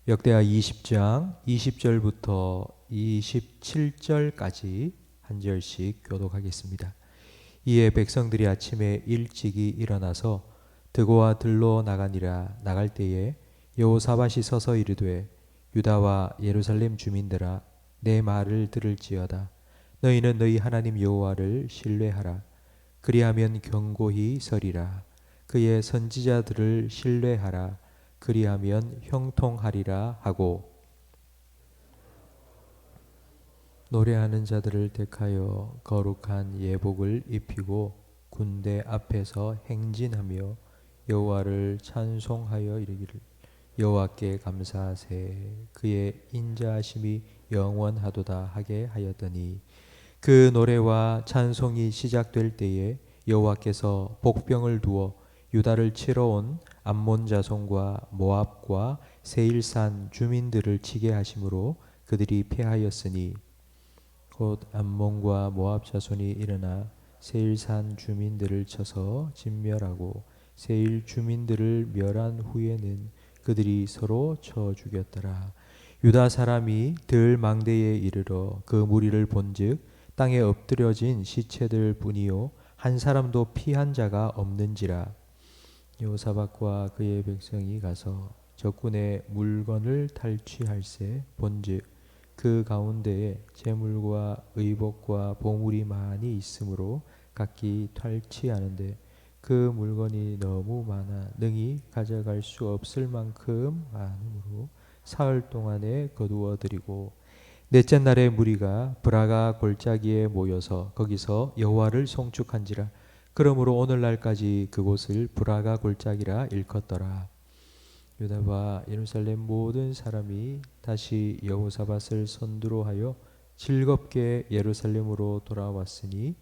역대하 20장 20절부터 27절까지 한 절씩 교독하겠습니다. 이에 백성들이 아침에 일찍이 일어나서 드고와 들로 나가니라. 나갈 때에 여호사밧이 서서 이르되 유다와 예루살렘 주민들아 내 말을 들을지어다. 너희는 너희 하나님 여호와를 신뢰하라. 그리하면 견고히 서리라. 그의 선지자들을 신뢰하라. 그리하면 형통하리라 하고 노래하는 자들을 택하여 거룩한 예복을 입히고 군대 앞에서 행진하며 여호와를 찬송하여 이르기를 여호와께 감사하세 그의 인자하심이 영원하도다 하게 하였더니 그 노래와 찬송이 시작될 때에 여호와께서 복병을 두어 유다를 치러 온 암몬 자손과 모압과 세일산 주민들을 치게 하심으로 그들이 패하였으니 곧 암몬과 모압 자손이 일어나 세일산 주민들을 쳐서 진멸하고 세일 주민들을 멸한 후에는 그들이 서로 쳐 죽였더라. 유다 사람이 들 망대에 이르러 그 무리를 본즉 땅에 엎드려진 시체들 뿐이요 한 사람도 피한 자가 없는지라. 여호사밧과 그의 백성이 가서 적군의 물건을 탈취할세 본즉 그 가운데에 재물과 의복과 보물이 많이 있으므로 각기 탈취하는데 그 물건이 너무 많아 능히 가져갈 수 없을 만큼 많으므로 사흘 동안에 거두어 드리고 넷째 날에 무리가 브라가 골짜기에 모여서 거기서 여호와를 송축한지라. 그러므로 오늘날까지 그곳을 브라가 골짜기라 일컫더라. 유다와 예루살렘 모든 사람이 다시 여호사밧을 선두로 하여 즐겁게 예루살렘으로 돌아왔으니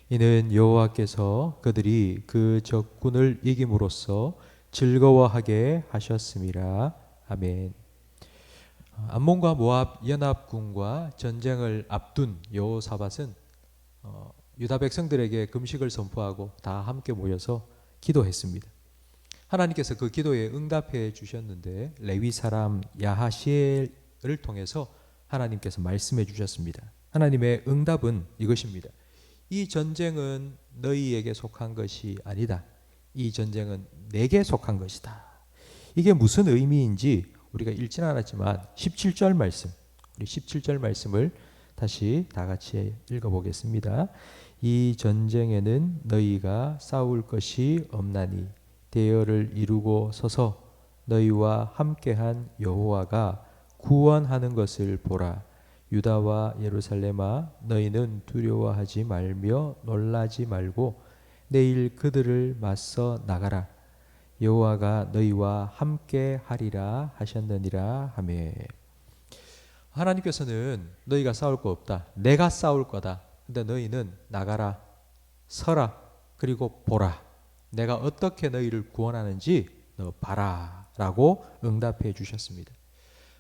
이는 여호와께서 그들이 그 적군을 이김으로써 즐거워하게 하셨음이라. 아멘. 암몬과 모압 연합군과 전쟁을 앞둔 여호사밧은 유다 백성들에게 금식을 선포하고 다 함께 모여서 기도했습니다. 하나님께서 그 기도에 응답해 주셨는데 레위 사람 야하시엘을 통해서 하나님께서 말씀해 주셨습니다. 하나님의 응답은 이것입니다. 이 전쟁은 너희에게 속한 것이 아니다. 이 전쟁은 내게 속한 것이다. 이게 무슨 의미인지 우리가 읽지는 않았지만 17절 말씀, 우리 17절 말씀을 다시 다 같이 읽어보겠습니다. 이 전쟁에는 너희가 싸울 것이 없나니 대열을 이루고 서서 너희와 함께한 여호와가 구원하는 것을 보라. 유다와 예루살렘아 너희는 두려워하지 말며 놀라지 말고 내일 그들을 맞서 나가라. 여호와가 너희와 함께 하리라 하셨느니라 하매. 하나님께서는 너희가 싸울 거 없다. 내가 싸울 거다. 근데 너희는 나가라. 서라. 그리고 보라. 내가 어떻게 너희를 구원하는지 너 봐라 라고 응답해 주셨습니다.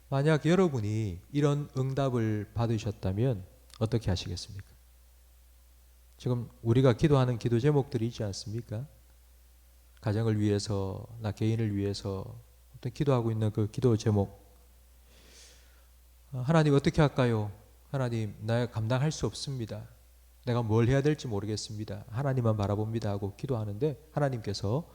만약 여러분이 이런 응답을 받으셨다면 어떻게 하시겠습니까? 지금 우리가 기도하는 기도 제목들이 있지 않습니까? 가정을 위해서, 나 개인을 위해서 어떤 기도하고 있는 그 기도 제목. 하나님 어떻게 할까요? 하나님 나 감당할 수 없습니다. 내가 뭘 해야 될지 모르겠습니다. 하나님만 바라봅니다 하고 기도하는데 하나님께서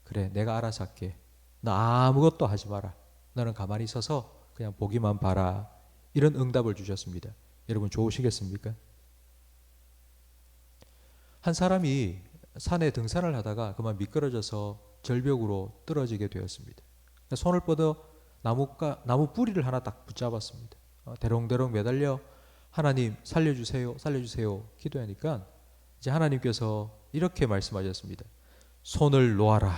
그래 내가 알아서 할게. 나 아무것도 하지 마라. 너는 가만히 서서 그냥 보기만 봐라. 이런 응답을 주셨습니다. 여러분 좋으시겠습니까? 한 사람이 산에 등산을 하다가 그만 미끄러져서 절벽으로 떨어지게 되었습니다. 손을 뻗어 나무 뿌리를 하나 딱 붙잡았습니다. 대롱대롱 매달려 하나님 살려주세요 살려주세요 기도하니까 이제 하나님께서 이렇게 말씀하셨습니다. 손을 놓아라.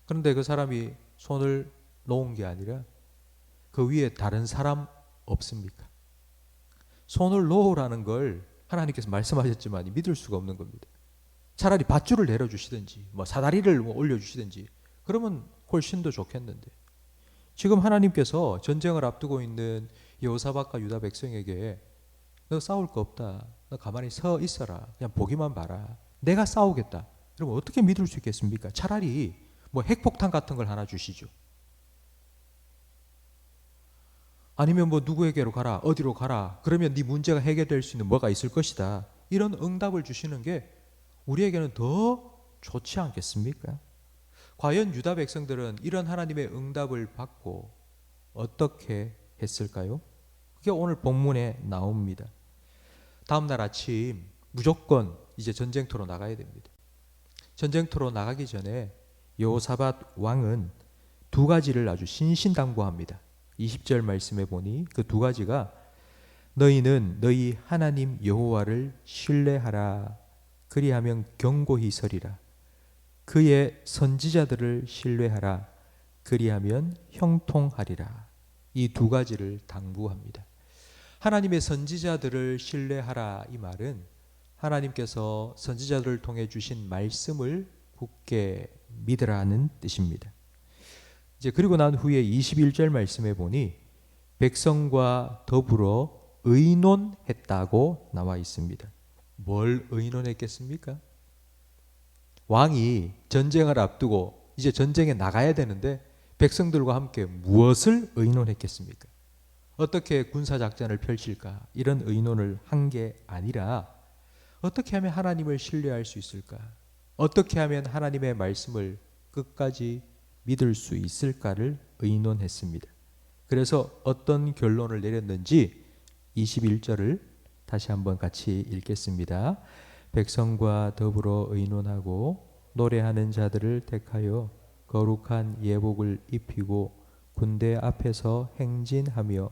그런데 그 사람이 손을 놓은 게 아니라 그 위에 다른 사람 없습니까? 손을 놓으라는 걸 하나님께서 말씀하셨지만 믿을 수가 없는 겁니다. 차라리 밧줄을 내려주시든지 뭐 사다리를 올려주시든지 그러면 훨씬 더 좋겠는데 지금 하나님께서 전쟁을 앞두고 있는 여호사밧과 유다 백성에게 너 싸울 거 없다. 너 가만히 서 있어라. 그냥 보기만 봐라. 내가 싸우겠다. 여러분 어떻게 믿을 수 있겠습니까? 차라리 뭐 핵폭탄 같은 걸 하나 주시죠. 아니면 뭐 누구에게로 가라, 어디로 가라, 그러면 네 문제가 해결될 수 있는 뭐가 있을 것이다, 이런 응답을 주시는 게 우리에게는 더 좋지 않겠습니까? 과연 유다 백성들은 이런 하나님의 응답을 받고 어떻게 했을까요? 그게 오늘 본문에 나옵니다. 다음 날 아침 무조건 이제 전쟁터로 나가야 됩니다. 전쟁터로 나가기 전에 여호사밧 왕은 두 가지를 아주 신신당부합니다. 20절 말씀에 보니 그 두 가지가 너희는 너희 하나님 여호와를 신뢰하라. 그리하면 견고히 서리라. 그의 선지자들을 신뢰하라. 그리하면 형통하리라. 이 두 가지를 당부합니다. 하나님의 선지자들을 신뢰하라, 이 말은 하나님께서 선지자들을 통해 주신 말씀을 굳게 믿으라는 뜻입니다. 이제 그리고 난 후에 21절 말씀에 보니 백성과 더불어 의논했다고 나와 있습니다. 뭘 의논했겠습니까? 왕이 전쟁을 앞두고 이제 전쟁에 나가야 되는데 백성들과 함께 무엇을 의논했겠습니까? 어떻게 군사작전을 펼칠까? 이런 의논을 한 게 아니라 어떻게 하면 하나님을 신뢰할 수 있을까? 어떻게 하면 하나님의 말씀을 끝까지 믿을 수 있을까를 의논했습니다. 그래서 어떤 결론을 내렸는지 21절을 다시 한번 같이 읽겠습니다. 백성과 더불어 의논하고 노래하는 자들을 택하여 거룩한 예복을 입히고 군대 앞에서 행진하며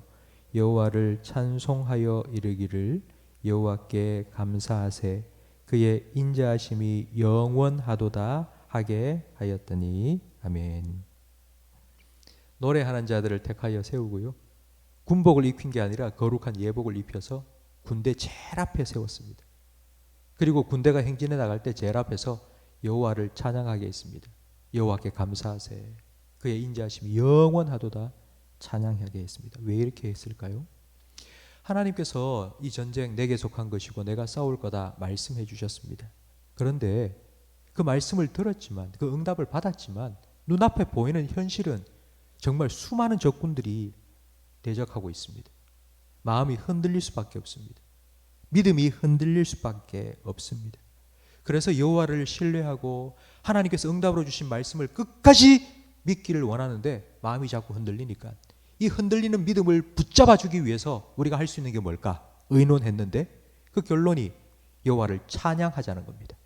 여호와를 찬송하여 이르기를 여호와께 감사하세 그의 인자하심이 영원하도다 하게 하였더니 아멘. 노래하는 자들을 택하여 세우고요, 군복을 입힌 게 아니라 거룩한 예복을 입혀서 군대 제일 앞에 세웠습니다. 그리고 군대가 행진해 나갈 때 제일 앞에서 여호와를 찬양하게 했습니다. 여호와께 감사하세 그의 인자하심이 영원하도다 찬양하게 했습니다. 왜 이렇게 했을까요? 하나님께서 이 전쟁 내게 속한 것이고 내가 싸울 거다 말씀해 주셨습니다. 그런데 그 말씀을 들었지만, 그 응답을 받았지만 눈앞에 보이는 현실은 정말 수많은 적군들이 대적하고 있습니다. 마음이 흔들릴 수밖에 없습니다. 믿음이 흔들릴 수밖에 없습니다. 그래서 여호와를 신뢰하고 하나님께서 응답으로 주신 말씀을 끝까지 믿기를 원하는데 마음이 자꾸 흔들리니까 이 흔들리는 믿음을 붙잡아 주기 위해서 우리가 할 수 있는 게 뭘까? 의논했는데 그 결론이 여호와를 찬양하자는 겁니다.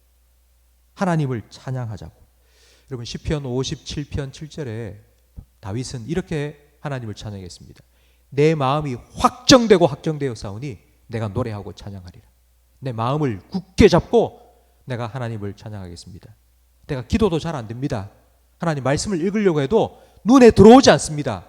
하나님을 찬양하자고. 여러분 시편 57편 7절에 다윗은 이렇게 하나님을 찬양했습니다. 내 마음이 확정되고 확정되어 싸우니 내가 노래하고 찬양하리라. 내 마음을 굳게 잡고 내가 하나님을 찬양하겠습니다. 내가 기도도 잘 안 됩니다. 하나님 말씀을 읽으려고 해도 눈에 들어오지 않습니다.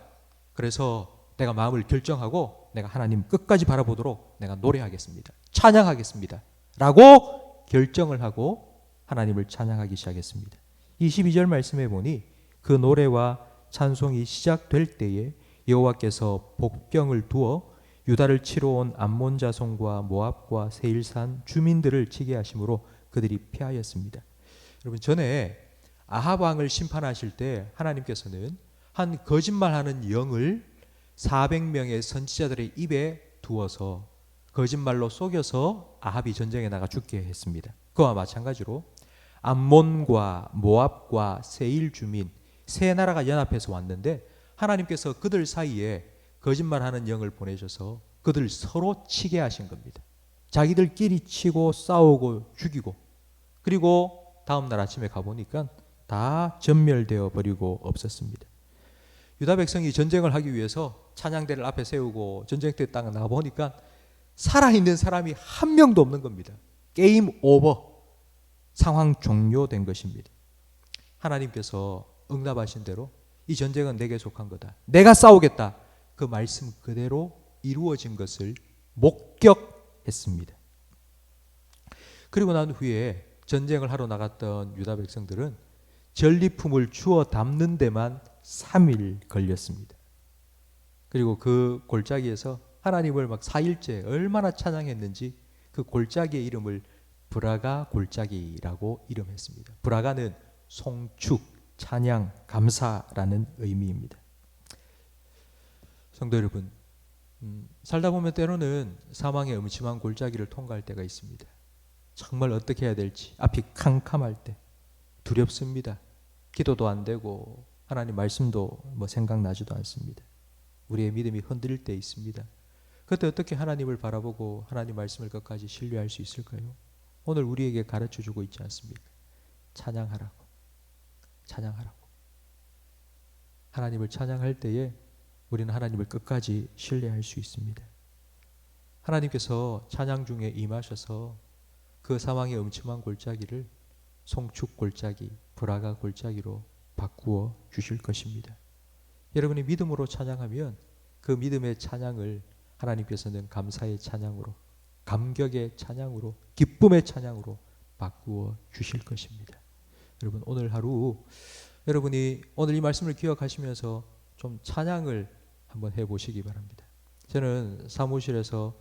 그래서 내가 마음을 결정하고 내가 하나님 끝까지 바라보도록 내가 노래하겠습니다. 찬양하겠습니다. 라고 결정을 하고 하나님을 찬양하기 시작했습니다. 22절 말씀해 보니 그 노래와 찬송이 시작될 때에 여호와께서 복병을 두어 유다를 치러 온 암몬 자손과 모압과 세일산 주민들을 치게 하심으로 그들이 피하였습니다. 여러분 전에 아합 왕을 심판하실 때 하나님께서는 한 거짓말하는 영을 400명의 선지자들의 입에 두어서 거짓말로 속여서 아합이 전쟁에 나가 죽게 했습니다. 그와 마찬가지로 암몬과 모압과 세일 주민 세 나라가 연합해서 왔는데 하나님께서 그들 사이에 거짓말하는 영을 보내셔서 그들 서로 치게 하신 겁니다. 자기들끼리 치고 싸우고 죽이고, 그리고 다음 날 아침에 가보니까 다 전멸되어 버리고 없었습니다. 유다 백성이 전쟁을 하기 위해서 찬양대를 앞에 세우고 전쟁터에 딱 나가보니까 살아있는 사람이 한 명도 없는 겁니다. 게임 오버, 상황 종료된 것입니다. 하나님께서 응답하신 대로 이 전쟁은 내게 속한 거다, 내가 싸우겠다, 그 말씀 그대로 이루어진 것을 목격했습니다. 그리고 난 후에 전쟁을 하러 나갔던 유다 백성들은 전리품을 주워 담는 데만 3일 걸렸습니다. 그리고 그 골짜기에서 하나님을 막 4일째 얼마나 찬양했는지 그 골짜기의 이름을 브라가 골짜기라고 이름했습니다. 브라가는 송축, 찬양, 감사라는 의미입니다. 성도 여러분, 살다 보면 때로는 사망의 음침한 골짜기를 통과할 때가 있습니다. 정말 어떻게 해야 될지 앞이 캄캄할 때 두렵습니다. 기도도 안 되고 하나님 말씀도 생각나지도 않습니다. 우리의 믿음이 흔들릴 때 있습니다. 그때 어떻게 하나님을 바라보고 하나님 말씀을 끝까지 신뢰할 수 있을까요? 오늘 우리에게 가르쳐 주고 있지 않습니까? 찬양하라고. 찬양하라고. 하나님을 찬양할 때에 우리는 하나님을 끝까지 신뢰할 수 있습니다. 하나님께서 찬양 중에 임하셔서 그 사망의 음침한 골짜기를 송축 골짜기, 브라가 골짜기로 바꾸어 주실 것입니다. 여러분이 믿음으로 찬양하면 그 믿음의 찬양을 하나님께서는 감사의 찬양으로, 감격의 찬양으로, 기쁨의 찬양으로 바꾸어 주실 것입니다. 여러분 오늘 하루 여러분이 오늘 이 말씀을 기억하시면서 좀 찬양을 한번 해보시기 바랍니다. 저는 사무실에서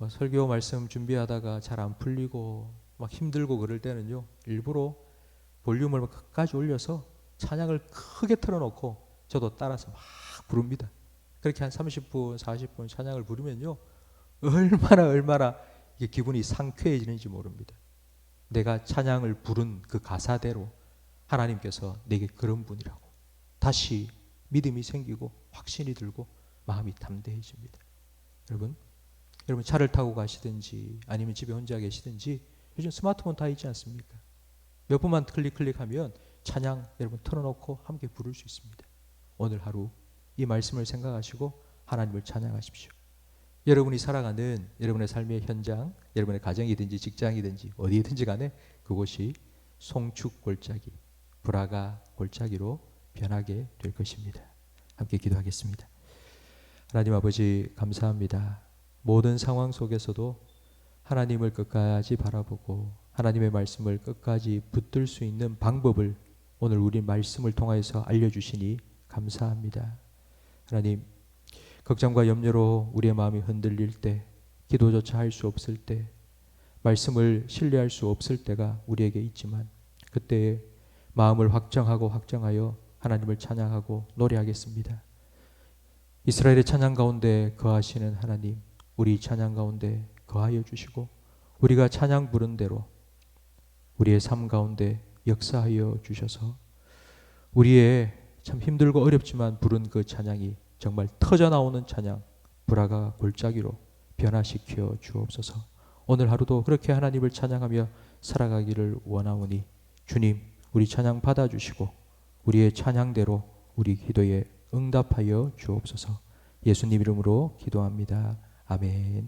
설교 말씀 준비하다가 잘 안 풀리고 막 힘들고 그럴 때는요, 일부러 볼륨을 끝까지 올려서 찬양을 크게 틀어놓고 저도 따라서 막 부릅니다. 그렇게 한 30분, 40분 찬양을 부르면요, 얼마나 이게 기분이 상쾌해지는지 모릅니다. 내가 찬양을 부른 그 가사대로 하나님께서 내게 그런 분이라고 다시 믿음이 생기고 확신이 들고 마음이 담대해집니다. 여러분 차를 타고 가시든지 아니면 집에 혼자 계시든지 요즘 스마트폰 다 있지 않습니까? 몇 번만 클릭하면 찬양 여러분 틀어놓고 함께 부를 수 있습니다. 오늘 하루 이 말씀을 생각하시고 하나님을 찬양하십시오. 여러분이 살아가는 여러분의 삶의 현장, 여러분의 가정이든지 직장이든지 어디든지 간에 그곳이 송축 골짜기, 브라가 골짜기로 변하게 될 것입니다. 함께 기도하겠습니다. 하나님 아버지 감사합니다. 모든 상황 속에서도 하나님을 끝까지 바라보고 하나님의 말씀을 끝까지 붙들 수 있는 방법을 오늘 우리 말씀을 통해서 알려주시니 감사합니다. 하나님, 걱정과 염려로 우리의 마음이 흔들릴 때, 기도조차 할 수 없을 때, 말씀을 신뢰할 수 없을 때가 우리에게 있지만 그때에 마음을 확정하여 하나님을 찬양하고 노래하겠습니다. 이스라엘의 찬양 가운데 거하시는 하나님, 우리 찬양 가운데 거하여 주시고 우리가 찬양 부른 대로 우리의 삶 가운데 역사하여 주셔서 우리의 참 힘들고 어렵지만 부른 그 찬양이 정말 터져나오는 찬양, 브라가 골짜기로 변화시켜 주옵소서. 오늘 하루도 그렇게 하나님을 찬양하며 살아가기를 원하오니 주님, 우리 찬양 받아주시고 우리의 찬양대로 우리 기도에 응답하여 주옵소서. 예수님 이름으로 기도합니다. 아멘.